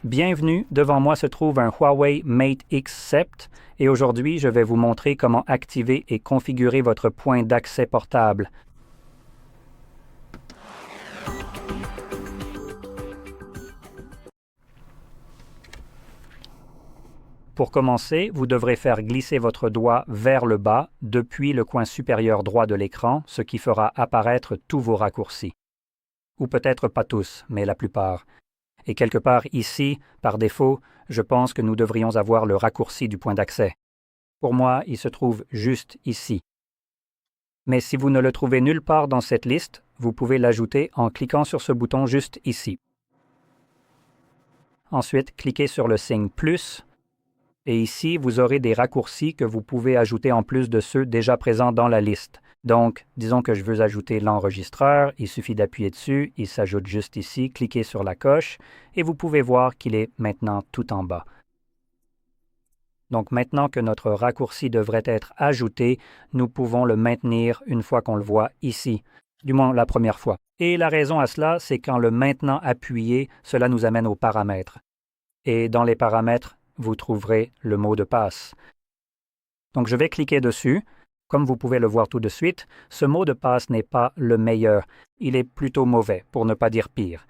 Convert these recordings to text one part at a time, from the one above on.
Bienvenue, devant moi se trouve un Huawei Mate X7 et aujourd'hui je vais vous montrer comment activer et configurer votre point d'accès portable. Pour commencer, vous devrez faire glisser votre doigt vers le bas depuis le coin supérieur droit de l'écran, ce qui fera apparaître tous vos raccourcis. Ou peut-être pas tous, mais la plupart. Et quelque part ici, par défaut, je pense que nous devrions avoir le raccourci du point d'accès. Pour moi, il se trouve juste ici. Mais si vous ne le trouvez nulle part dans cette liste, vous pouvez l'ajouter en cliquant sur ce bouton juste ici. Ensuite, cliquez sur le signe « plus » et ici, vous aurez des raccourcis que vous pouvez ajouter en plus de ceux déjà présents dans la liste. Donc, disons que je veux ajouter l'enregistreur, il suffit d'appuyer dessus, il s'ajoute juste ici, cliquez sur la coche, et vous pouvez voir qu'il est maintenant tout en bas. Donc maintenant que notre raccourci devrait être ajouté, nous pouvons le maintenir une fois qu'on le voit ici, du moins la première fois. Et la raison à cela, c'est qu'en le maintenant appuyé, cela nous amène aux paramètres. Et dans les paramètres, vous trouverez le mot de passe. Donc je vais cliquer dessus. Comme vous pouvez le voir tout de suite, ce mot de passe n'est pas le meilleur. Il est plutôt mauvais, pour ne pas dire pire.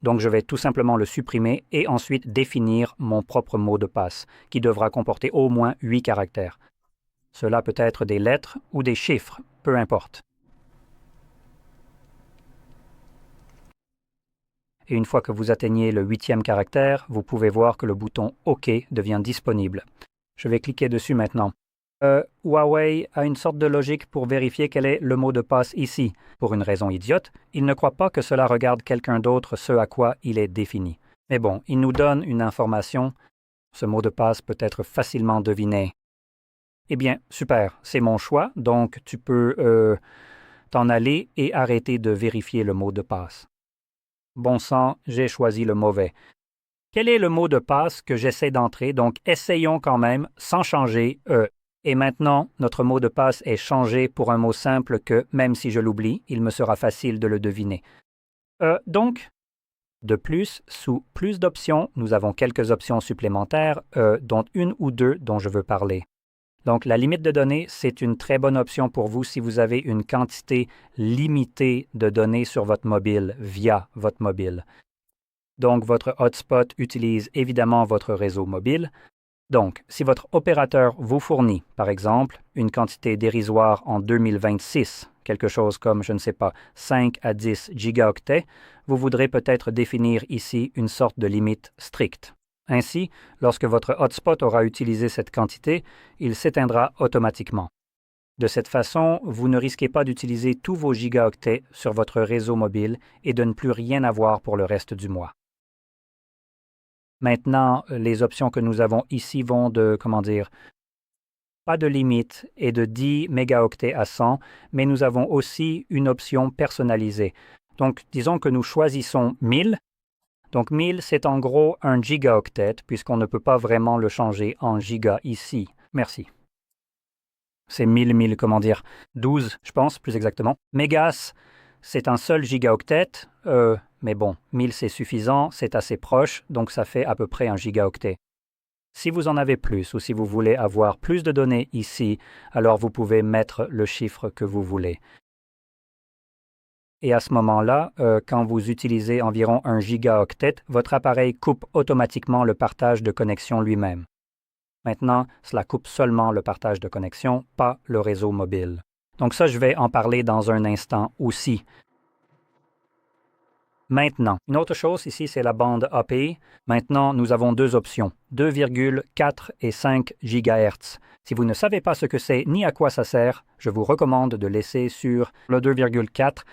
Donc je vais tout simplement le supprimer et ensuite définir mon propre mot de passe, qui devra comporter au moins 8 caractères. Cela peut être des lettres ou des chiffres, peu importe. Et une fois que vous atteignez le 8e caractère, vous pouvez voir que le bouton OK devient disponible. Je vais cliquer dessus maintenant. Huawei a une sorte de logique pour vérifier quel est le mot de passe ici. Pour une raison idiote, il ne croit pas que cela regarde quelqu'un d'autre ce à quoi il est défini. Mais bon, il nous donne une information. Ce mot de passe peut être facilement deviné. Eh bien, super, c'est mon choix, donc tu peux t'en aller et arrêter de vérifier le mot de passe. Bon sang, j'ai choisi le mauvais. Quel est le mot de passe que j'essaie d'entrer? Donc, essayons quand même, sans changer. Et maintenant, notre mot de passe est changé pour un mot simple que, même si je l'oublie, il me sera facile de le deviner. Donc, de plus, sous « Plus d'options », nous avons quelques options supplémentaires, dont une ou deux dont je veux parler. Donc, la limite de données, c'est une très bonne option pour vous si vous avez une quantité limitée de données sur votre mobile, via votre mobile. Donc, votre hotspot utilise évidemment votre réseau mobile. Donc, si votre opérateur vous fournit, par exemple, une quantité dérisoire en 2026, quelque chose comme, je ne sais pas, 5 à 10 gigaoctets, vous voudrez peut-être définir ici une sorte de limite stricte. Ainsi, lorsque votre hotspot aura utilisé cette quantité, il s'éteindra automatiquement. De cette façon, vous ne risquez pas d'utiliser tous vos gigaoctets sur votre réseau mobile et de ne plus rien avoir pour le reste du mois. Maintenant, les options que nous avons ici vont de, pas de limite et de 10 mégaoctets à 100, mais nous avons aussi une option personnalisée. Donc, disons que nous choisissons 1000. Donc 1000, c'est en gros un gigaoctet, puisqu'on ne peut pas vraiment le changer en giga ici. Merci. C'est 12, je pense, plus exactement. Mégas, c'est un seul gigaoctet, mais bon, 1000 c'est suffisant, c'est assez proche, donc ça fait à peu près un gigaoctet. Si vous en avez plus ou si vous voulez avoir plus de données ici, alors vous pouvez mettre le chiffre que vous voulez. Et à ce moment-là, quand vous utilisez environ un gigaoctet, votre appareil coupe automatiquement le partage de connexion lui-même. Maintenant, cela coupe seulement le partage de connexion, pas le réseau mobile. Donc ça, je vais en parler dans un instant aussi. Maintenant, une autre chose ici, c'est la bande API. Maintenant, nous avons deux options, 2,4 et 5 GHz. Si vous ne savez pas ce que c'est ni à quoi ça sert, je vous recommande de laisser sur le 2,4.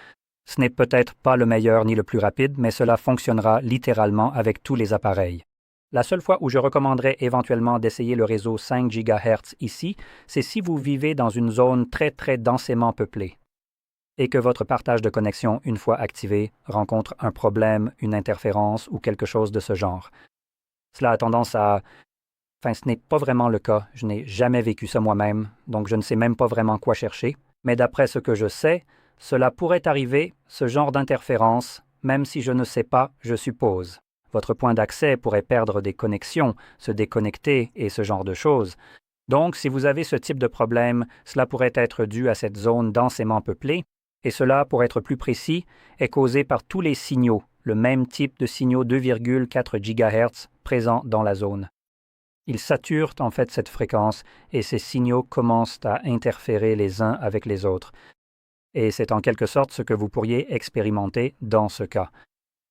Ce n'est peut-être pas le meilleur ni le plus rapide, mais cela fonctionnera littéralement avec tous les appareils. La seule fois où je recommanderais éventuellement d'essayer le réseau 5 GHz ici, c'est si vous vivez dans une zone très très densément peuplée et que votre partage de connexion, une fois activé, rencontre un problème, une interférence ou quelque chose de ce genre. Cela a tendance à... Enfin, ce n'est pas vraiment le cas. Je n'ai jamais vécu ça moi-même, donc je ne sais même pas vraiment quoi chercher. Mais d'après ce que je sais, cela pourrait arriver, ce genre d'interférence, même si je ne sais pas, je suppose. Votre point d'accès pourrait perdre des connexions, se déconnecter et ce genre de choses. Donc, si vous avez ce type de problème, cela pourrait être dû à cette zone densément peuplée, et cela, pour être plus précis, est causé par tous les signaux, le même type de signaux 2,4 GHz présents dans la zone. Ils saturent en fait cette fréquence et ces signaux commencent à interférer les uns avec les autres. Et c'est en quelque sorte ce que vous pourriez expérimenter dans ce cas.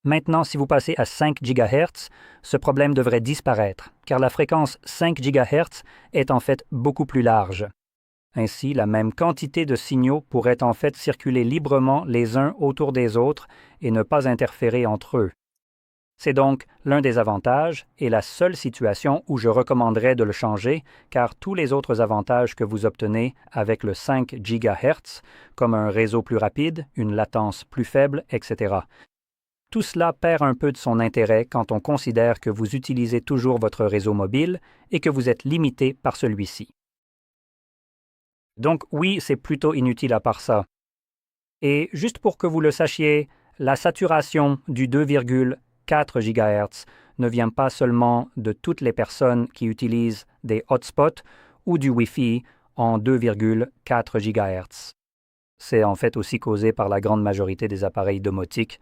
Maintenant, si vous passez à 5 GHz, ce problème devrait disparaître, car la fréquence 5 GHz est en fait beaucoup plus large. Ainsi, la même quantité de signaux pourrait en fait circuler librement les uns autour des autres et ne pas interférer entre eux. C'est donc l'un des avantages et la seule situation où je recommanderais de le changer, car tous les autres avantages que vous obtenez avec le 5 GHz, comme un réseau plus rapide, une latence plus faible, etc., tout cela perd un peu de son intérêt quand on considère que vous utilisez toujours votre réseau mobile et que vous êtes limité par celui-ci. Donc oui, c'est plutôt inutile à part ça. Et juste pour que vous le sachiez, la saturation du 2,4 GHz ne vient pas seulement de toutes les personnes qui utilisent des hotspots ou du Wi-Fi en 2,4 GHz. C'est en fait aussi causé par la grande majorité des appareils domotiques.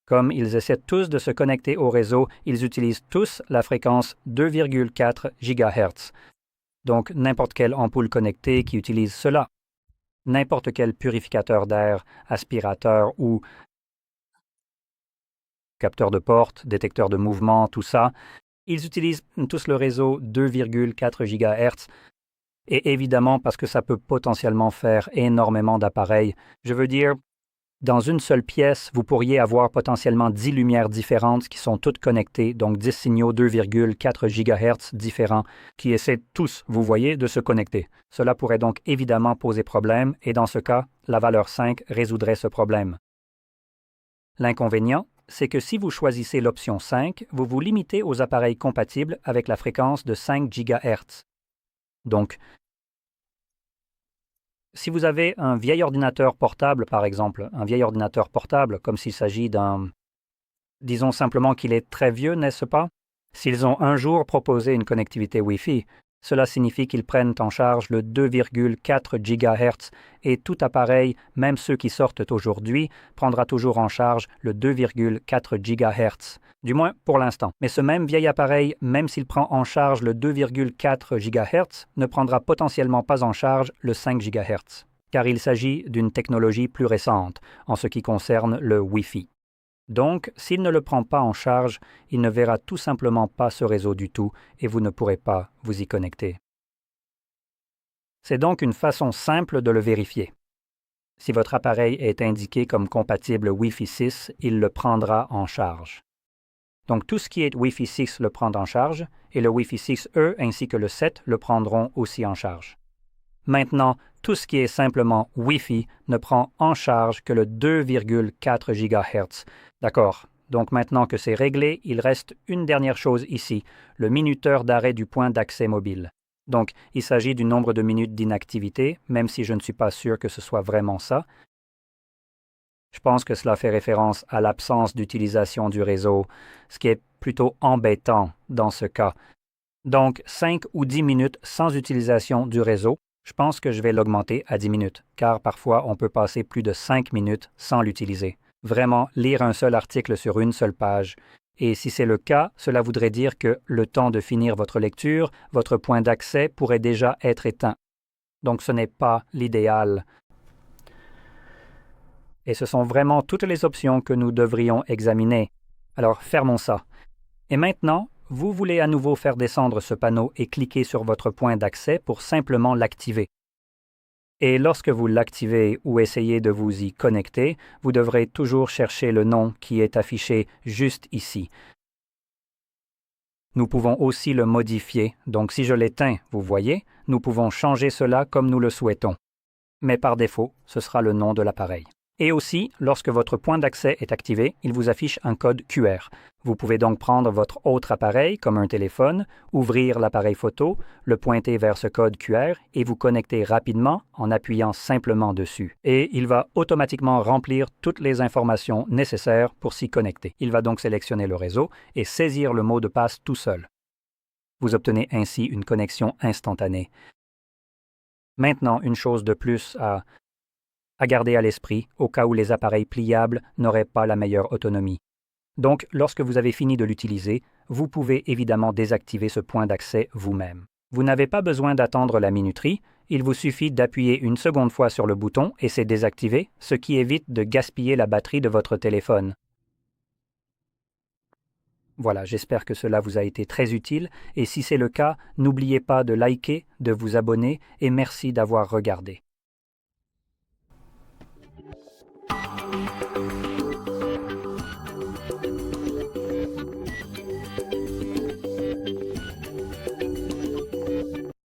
Comme ils essaient tous de se connecter au réseau, ils utilisent tous la fréquence 2,4 GHz. Donc n'importe quelle ampoule connectée qui utilise cela, n'importe quel purificateur d'air, aspirateur ou capteur de porte, détecteur de mouvement, tout ça, ils utilisent tous le réseau 2,4 GHz. Et évidemment, parce que ça peut potentiellement faire énormément d'appareils. Je veux dire, dans une seule pièce, vous pourriez avoir potentiellement 10 lumières différentes qui sont toutes connectées, donc 10 signaux 2,4 GHz différents qui essaient tous, vous voyez, de se connecter. Cela pourrait donc évidemment poser problème et dans ce cas, la valeur 5 résoudrait ce problème. L'inconvénient, c'est que si vous choisissez l'option 5, vous vous limitez aux appareils compatibles avec la fréquence de 5 GHz. Donc, si vous avez un vieil ordinateur portable, par exemple, un vieil ordinateur portable, comme s'il s'agit d'un... Disons simplement qu'il est très vieux, n'est-ce pas? S'ils ont un jour proposé une connectivité Wi-Fi, cela signifie qu'ils prennent en charge le 2,4 GHz et tout appareil, même ceux qui sortent aujourd'hui, prendra toujours en charge le 2,4 GHz. Du moins pour l'instant. Mais ce même vieil appareil, même s'il prend en charge le 2,4 GHz, ne prendra potentiellement pas en charge le 5 GHz, car il s'agit d'une technologie plus récente en ce qui concerne le Wi-Fi. Donc, s'il ne le prend pas en charge, il ne verra tout simplement pas ce réseau du tout et vous ne pourrez pas vous y connecter. C'est donc une façon simple de le vérifier. Si votre appareil est indiqué comme compatible Wi-Fi 6, il le prendra en charge. Donc tout ce qui est Wi-Fi 6 le prend en charge et le Wi-Fi 6E ainsi que le 7 le prendront aussi en charge. Maintenant, tout ce qui est simplement Wi-Fi ne prend en charge que le 2,4 GHz. D'accord. Donc maintenant que c'est réglé, il reste une dernière chose ici, le minuteur d'arrêt du point d'accès mobile. Donc, il s'agit du nombre de minutes d'inactivité, même si je ne suis pas sûr que ce soit vraiment ça. Je pense que cela fait référence à l'absence d'utilisation du réseau, ce qui est plutôt embêtant dans ce cas. Donc, 5 ou 10 minutes sans utilisation du réseau, je pense que je vais l'augmenter à 10 minutes, car parfois on peut passer plus de 5 minutes sans l'utiliser. Vraiment, lire un seul article sur une seule page. Et si c'est le cas, cela voudrait dire que le temps de finir votre lecture, votre point d'accès pourrait déjà être éteint. Donc ce n'est pas l'idéal. Et ce sont vraiment toutes les options que nous devrions examiner. Alors fermons ça. Et maintenant, vous voulez à nouveau faire descendre ce panneau et cliquer sur votre point d'accès pour simplement l'activer. Et lorsque vous l'activez ou essayez de vous y connecter, vous devrez toujours chercher le nom qui est affiché juste ici. Nous pouvons aussi le modifier, donc si je l'éteins, vous voyez, nous pouvons changer cela comme nous le souhaitons. Mais par défaut, ce sera le nom de l'appareil. Et aussi, lorsque votre point d'accès est activé, il vous affiche un code QR. Vous pouvez donc prendre votre autre appareil, comme un téléphone, ouvrir l'appareil photo, le pointer vers ce code QR et vous connecter rapidement en appuyant simplement dessus. Et il va automatiquement remplir toutes les informations nécessaires pour s'y connecter. Il va donc sélectionner le réseau et saisir le mot de passe tout seul. Vous obtenez ainsi une connexion instantanée. Maintenant, une chose de plus à garder à l'esprit au cas où les appareils pliables n'auraient pas la meilleure autonomie. Donc, lorsque vous avez fini de l'utiliser, vous pouvez évidemment désactiver ce point d'accès vous-même. Vous n'avez pas besoin d'attendre la minuterie, il vous suffit d'appuyer une seconde fois sur le bouton et c'est désactivé, ce qui évite de gaspiller la batterie de votre téléphone. Voilà, j'espère que cela vous a été très utile et si c'est le cas, n'oubliez pas de liker, de vous abonner et merci d'avoir regardé.